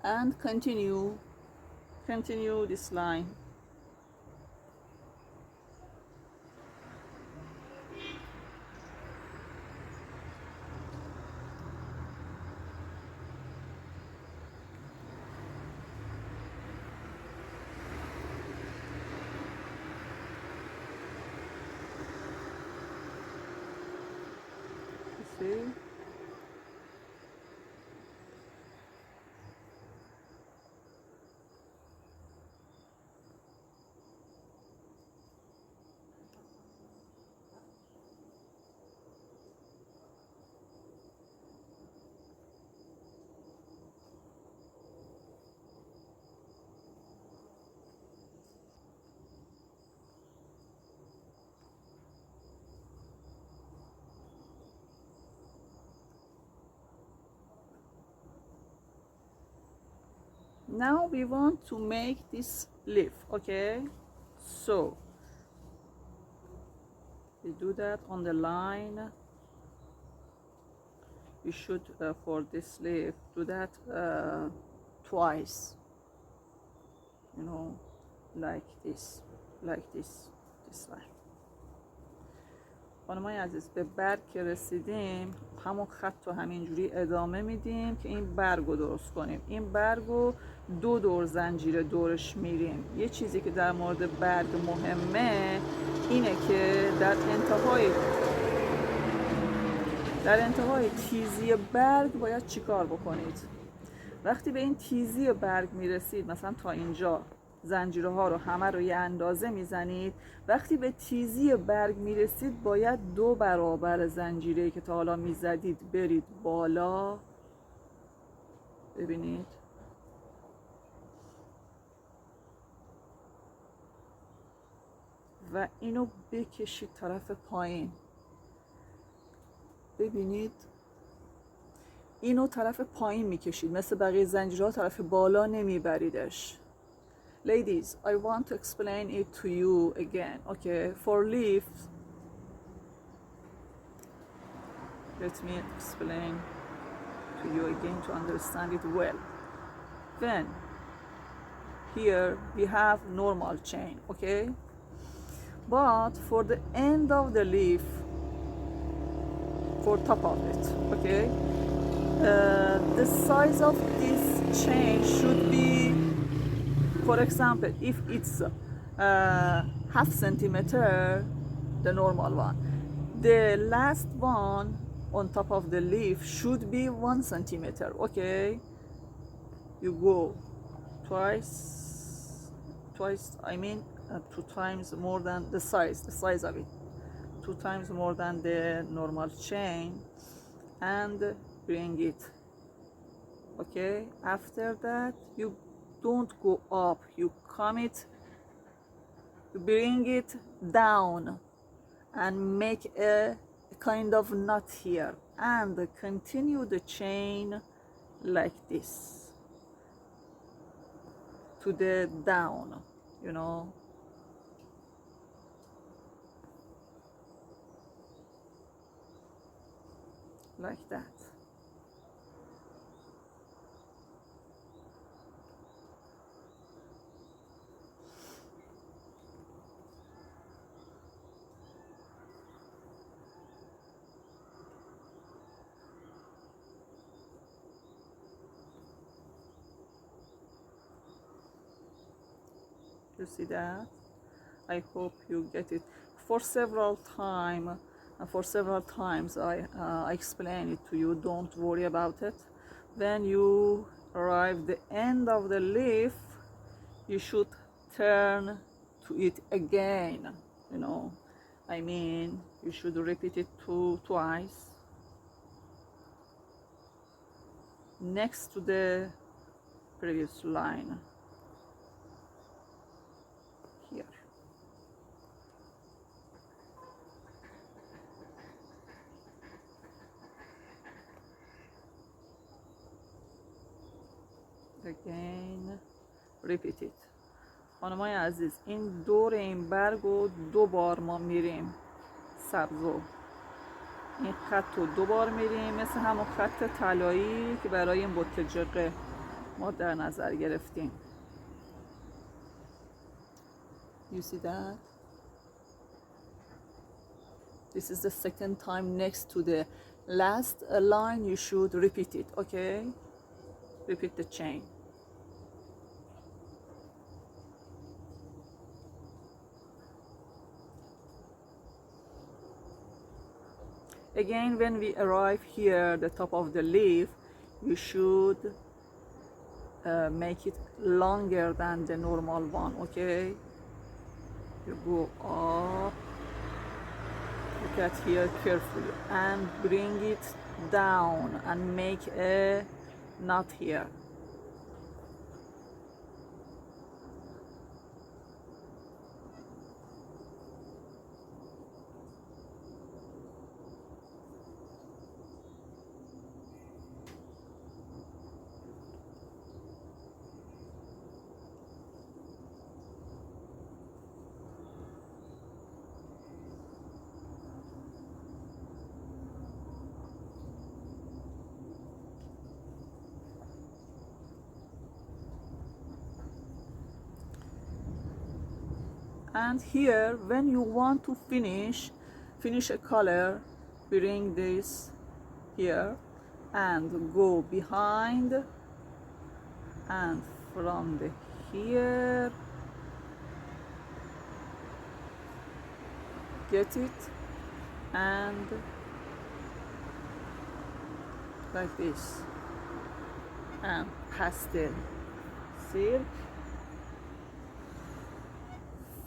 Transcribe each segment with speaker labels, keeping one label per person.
Speaker 1: and continue this line. See? Now we want to make this leaf, okay? So we do that on the line. We should for this leaf do that twice, you know, like this line. خانمای عزیز به برگ که رسیدیم همون خط رو همینجوری ادامه میدیم که این برگ رو درست کنیم. این برگ رو 2 دور زنجیر دورش میریم. یه چیزی که در مورد برگ مهمه اینه که در انتهای تیزی برگ باید چیکار بکنید؟ وقتی به این تیزی برگ میرسید، مثلا تا اینجا زنجیرها رو همه رو یه اندازه میزنید. وقتی به تیزی برگ میرسید باید 2 برابر زنجیری که تا حالا میزدید برید بالا. ببینید و اینو بکشید طرف پایین. ببینید اینو طرف پایین میکشید، مثل بقیه زنجیرها طرف بالا نمیبریدش. Ladies, I want to explain it to you again. Okay, for leaves, let me explain to you again to understand it well. Then here we have normal chain, okay? But for the end of the leaf, for top of it, okay? The size of this chain should be, for example, if it's half centimeter, the normal one, the last one on top of the leaf should be 1 centimeter. Okay, you go twice, I mean 2 times more than the size of it, 2 times more than the normal chain, and bring it. Okay, after that you don't go up, you bring it down and make a kind of knot here and continue the chain like this to the down, you know. Like that. You see that? I hope you get it. For several times I explain it to you. Don't worry about it. When you arrive the end of the leaf, you should turn to it again, you know. I mean, you should repeat it twice next to the previous line here. Again, repeat it. خانمای عزیز این دور این برگ رو 2 بار ما میریم سبزو. این خط رو 2 بار میریم مثل همون خط طلایی که برای این بوته جقه ما در نظر گرفتیم. You see that? This is the second time next to the last line. You should repeat it, okay? Repeat the chain. Again, when we arrive here, the top of the leaf, you should make it longer than the normal one, okay? You go up, look at here carefully, and bring it down and make a knot here. And here, when you want to finish a color, bring this here and go behind, and from the here, get it, and like this, and pastel silk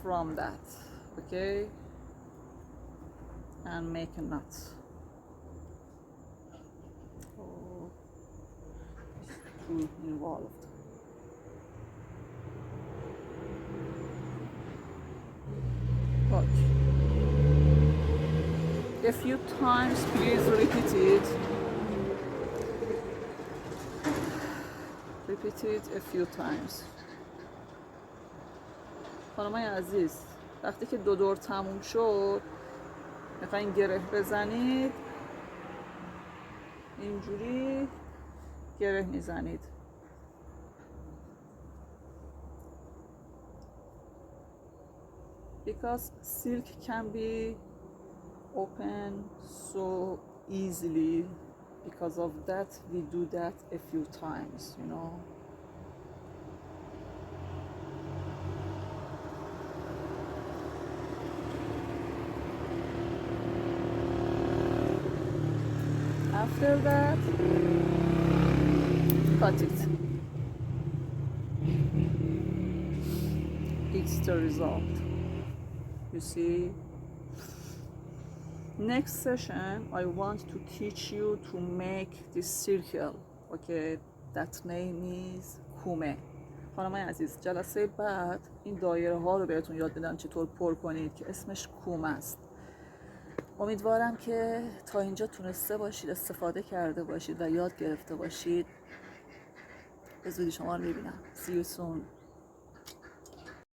Speaker 1: from that, okay, and make a knot. Oh, it's too involved. Okay. A few times, please repeat it. Repeat it a few times. خانمای عزیز، وقتی که دو دور تموم شد میخواین گره بزنید، اینجوری گره میزنید. Because silk can be open so easily, because of that we do that a few times, you know. After that, cut it. It's the result. You see? Next session, I want to teach you to make this circle. Okay, that name is کومه. خانمای عزیز، جلسه بعد این دایره ها رو بهتون یاد بدم چطور پر کنید که اسمش کومه است. امیدوارم که تا اینجا تونسته باشید استفاده کرده باشید و یاد گرفته باشید. به زودی شما رو میبینم. See you soon.